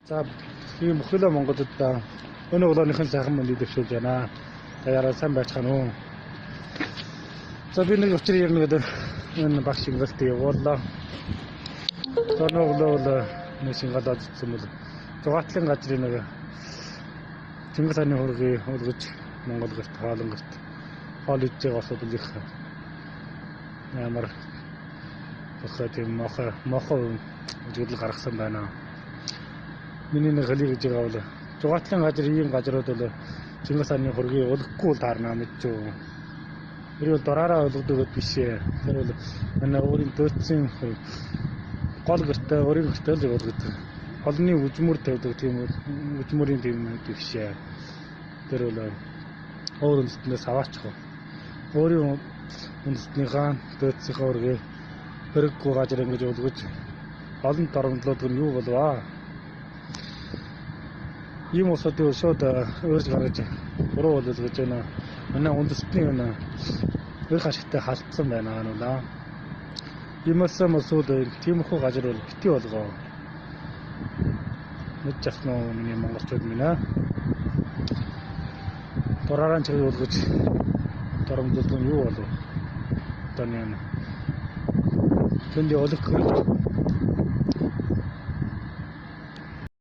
За би мөхөлөө Монголд өнөө өглөөнийхэн сайхан мэндийг дэвшүүлж байна. Таяараа сайн байцгаана уу? За би нэг өчир ярина гэдэг энэ багш ингэлт явууллаа. Өнөө өглөө нэг шингалаад үзсэн бол зугаатлын газрын нэг Чингис хааны хөргийг хөлгөж Монгол гэрт хаалан гэрт хоол идж байгаа асуудал их ямар бохоо тийм мохоо үзэгдэл гаргасан байна. Миний нэг хэлий гэж байгаа бол зугаатлын газар ийм газрууд бол Чингис хааны хөргийг өлөхгүй л таарна мэдчихв. Тэр бол дураараа өлгдөг биш ээ. Тэр бол манай өөрийн дөөцсөн гол гэртээ өөрийн гэртээ л өлгдөг. Холны үжмүр тавьдаг тийм үжмүрийн тийм биш ээ. Тэр бол өөр үндэстнээс аваачих. Өөрийн үндэстнийхаа дөөцсийнхаа хөргийг хэрэггүй газар ингэж өлгөж олон доромдлууд нь юу болваа? Ийм усуудын шууд өөрч гаргаж буруу боловсгож байна. Манай үндэстний өнө их ашигтай халтсан байна нуулаа. Иймээс мосууд тиймэрхүү газар бол бити болгоо. Мэдчихсэн үү миний монголчууд минь аа. Дураараа чиг болгож доромдлууд нь юу болов? Таны тэнд өлөх